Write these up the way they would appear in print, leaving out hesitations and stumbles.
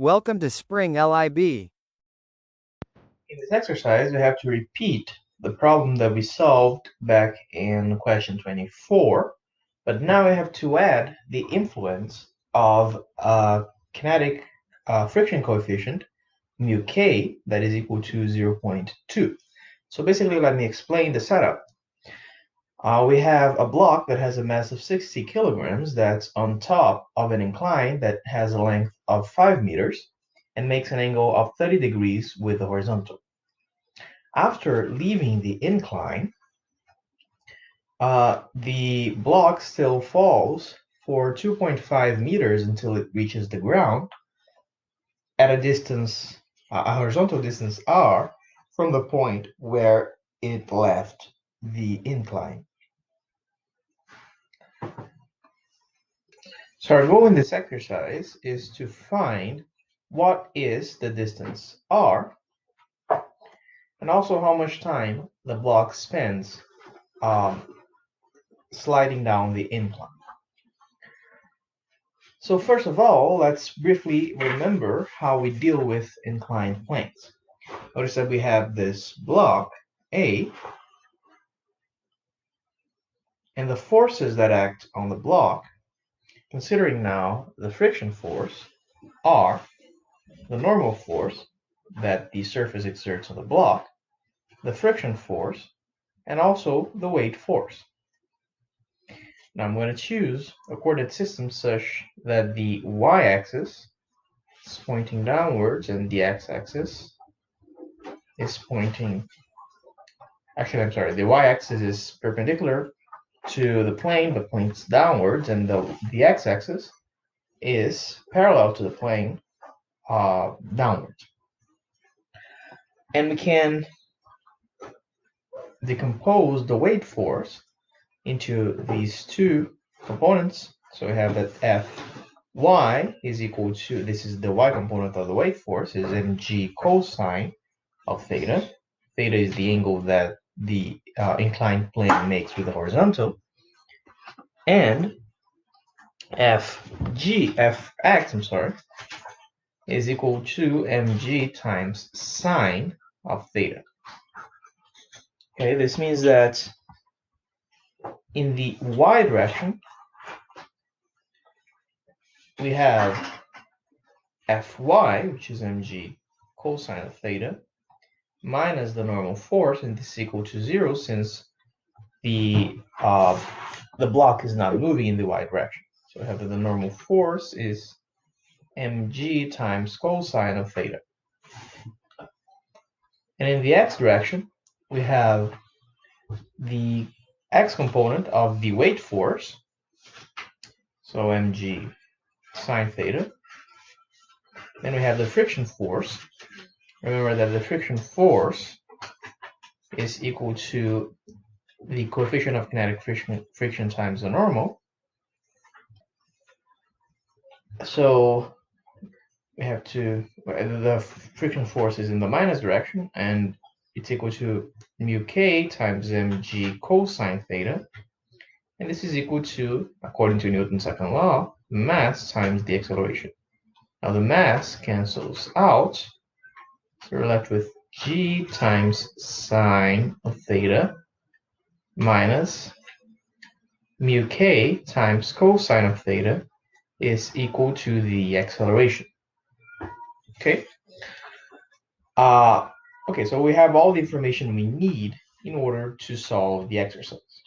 Welcome to Spring LIB. In this exercise, we have to repeat the problem that we solved back in question 24, but now we have to add the influence of a kinetic friction coefficient, mu k, that is equal to 0.2. So basically, let me explain the setup. We have a block that has a mass of 60 kilograms that's on top of an incline that has a length of 5 meters and makes an angle of 30 degrees with the horizontal. After leaving the incline, the block still falls for 2.5 meters until it reaches the ground at a distance, a horizontal distance r, from the point where it left the incline. So our goal in this exercise is to find what is the distance r and also how much time the block spends sliding down the incline. So first of all, let's briefly remember how we deal with inclined planes. Notice that we have this block A, and the forces that act on the block, considering now the friction force, are the normal force that the surface exerts on the block, the friction force, and also the weight force. Now I'm going to choose a coordinate system such that the y-axis is pointing downwards and the x-axis is pointing, actually I'm sorry, the y-axis is perpendicular to the plane but points downwards, and the x-axis is parallel to the plane downwards. And we can decompose the weight force into these two components. So we have that Fy is equal to, this is the y component of the weight force, is mg cosine of theta. Theta is the angle that the inclined plane makes with the horizontal. And Fx is equal to mg times sine of theta. Okay, this means that in the y direction, we have Fy, which is mg cosine of theta, minus the normal force, and this is equal to 0 since the block is not moving in the y direction. So we have that the normal force is mg times cosine of theta. And in the x direction, we have the x component of the weight force, so mg sine theta. Then we have the friction force. Remember that the friction force is equal to the coefficient of kinetic friction times the normal. So we have to, the friction force is in the minus direction, and it's equal to mu k times mg cosine theta. And this is equal to, according to Newton's second law, mass times the acceleration. Now the mass cancels out, so we're left with g times sine of theta minus mu k times cosine of theta is equal to the acceleration. Okay. Okay, so we have all the information we need in order to solve the exercise.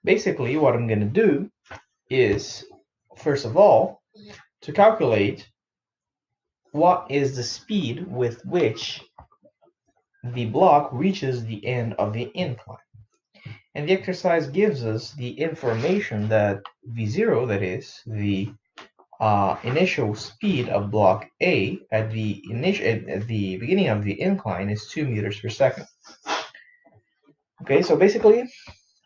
Basically, what I'm going to do is, first of all, to calculate what is the speed with which the block reaches the end of the incline. And the exercise gives us the information that V0, that is the initial speed of block A at the beginning of the incline, is 2 meters per second. Okay, so basically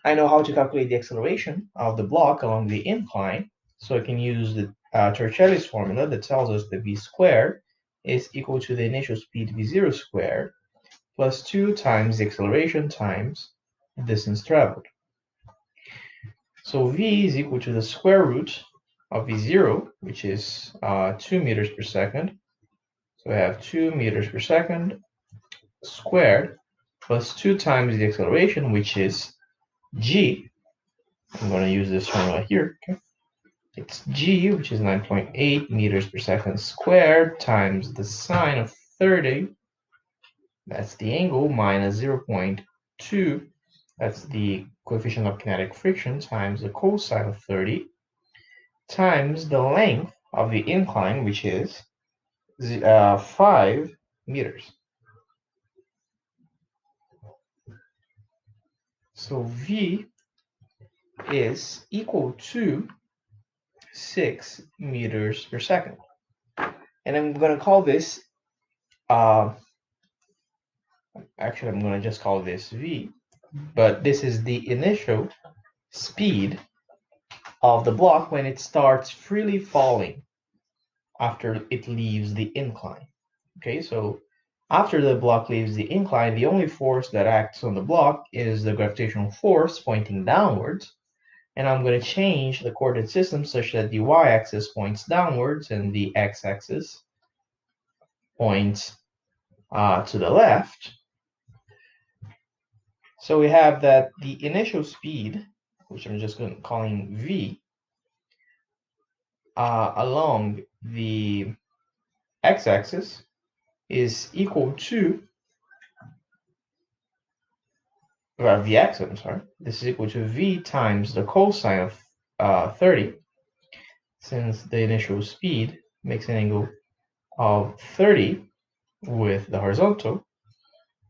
I know how to calculate the acceleration of the block along the incline, so I can use the Torricelli's formula that tells us that v squared is equal to the initial speed v0 squared plus 2 times the acceleration times the distance traveled. So v is equal to the square root of V0, which is 2 meters per second. So we have 2 meters per second squared plus 2 times the acceleration, which is g. I'm going to use this formula here. Okay. It's g, which is 9.8 meters per second squared times the sine of 30. That's the angle minus 0.2. That's the coefficient of kinetic friction times the cosine of 30 times the length of the incline, which is 5 meters. So V is equal to 6 meters per second. And I'm going to call this, actually, I'm going to just call this V, but this is the initial speed of the block when it starts freely falling after it leaves the incline. Okay, so after the block leaves the incline, the only force that acts on the block is the gravitational force pointing downwards. And I'm going to change the coordinate system such that the y-axis points downwards and the x-axis points to the left. So we have that the initial speed, which I'm just calling v, along the x-axis is equal to Vx, I'm sorry. This is equal to v times the cosine of 30, since the initial speed makes an angle of 30 with the horizontal,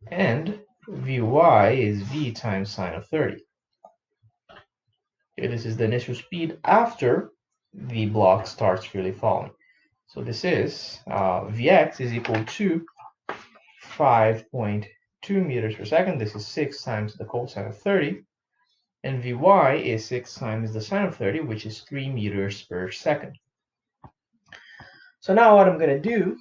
and Vy is v times sine of 30. Okay, this is the initial speed after the block starts freely falling. So this is Vx is equal to 5.2 meters per second. This is 6 times the cosine of 30. And Vy is 6 times the sine of 30, which is 3 meters per second. So now what I'm going to do,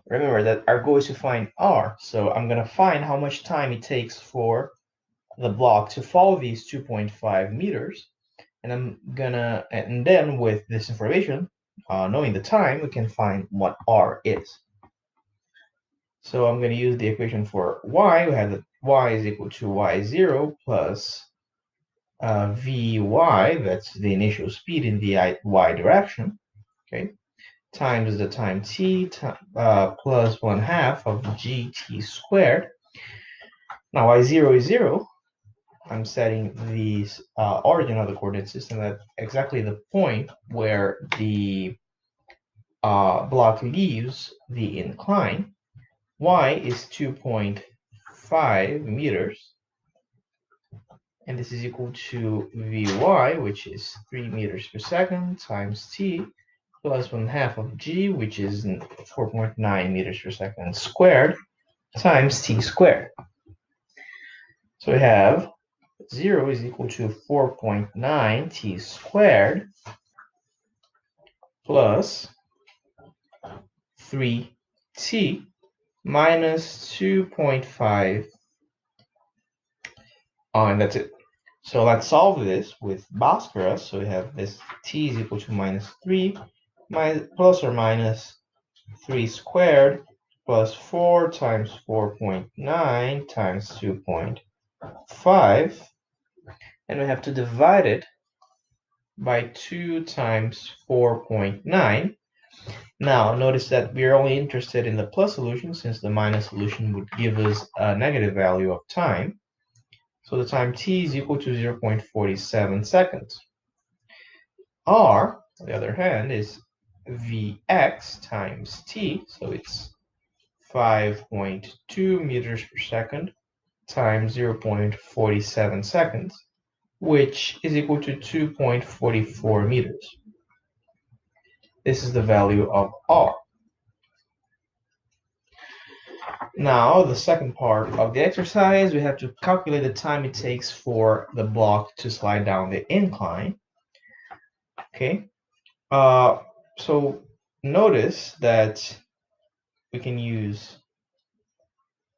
remember that our goal is to find r. So I'm going to find how much time it takes for the block to fall these 2.5 meters. And then with this information, knowing the time, we can find what r is. So I'm going to use the equation for y. We have that y is equal to y0 plus Vy, that's the initial speed in the y direction, okay, times the time t plus 1/2 of gt squared. Now y0 is 0. I'm setting the origin of the coordinate system at exactly the point where the block leaves the incline. Y is 2.5 meters. And this is equal to Vy, which is 3 meters per second, times t plus 1/2 of g, which is 4.9 meters per second squared, times t squared. So we have 0 is equal to 4.9 t squared plus 3t minus 2.5. And that's it. So let's solve this with Bhaskara. So we have this t is equal to minus 3 plus or minus 3 squared plus 4 times 4.9 times 2.5. And we have to divide it by 2 times 4.9. Now, notice that we are only interested in the plus solution, since the minus solution would give us a negative value of time. So the time t is equal to 0.47 seconds. R, on the other hand, is Vx times t, so it's 5.2 meters per second times 0.47 seconds, which is equal to 2.44 meters. This is the value of R. Now, the second part of the exercise, we have to calculate the time it takes for the block to slide down the incline. Okay, so notice that we can use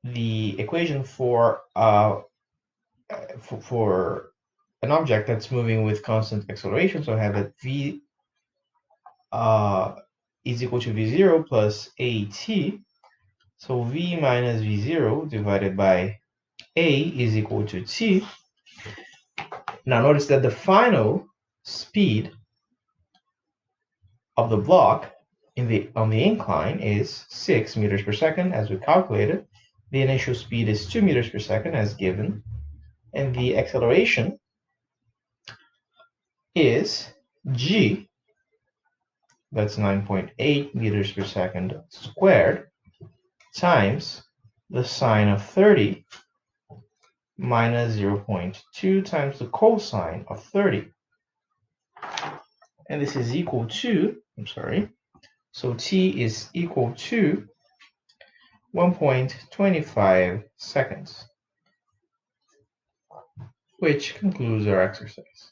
the equation for an object that's moving with constant acceleration, so I have that v is equal to v0 plus at. So v minus v0 divided by a is equal to t. Now notice that the final speed of the block on the incline is 6 meters per second, as we calculated. The initial speed is 2 meters per second, as given. And the acceleration is g, that's 9.8 meters per second squared, times the sine of 30 minus 0.2 times the cosine of 30. And this is equal to, so t is equal to 1.25 seconds, which concludes our exercise.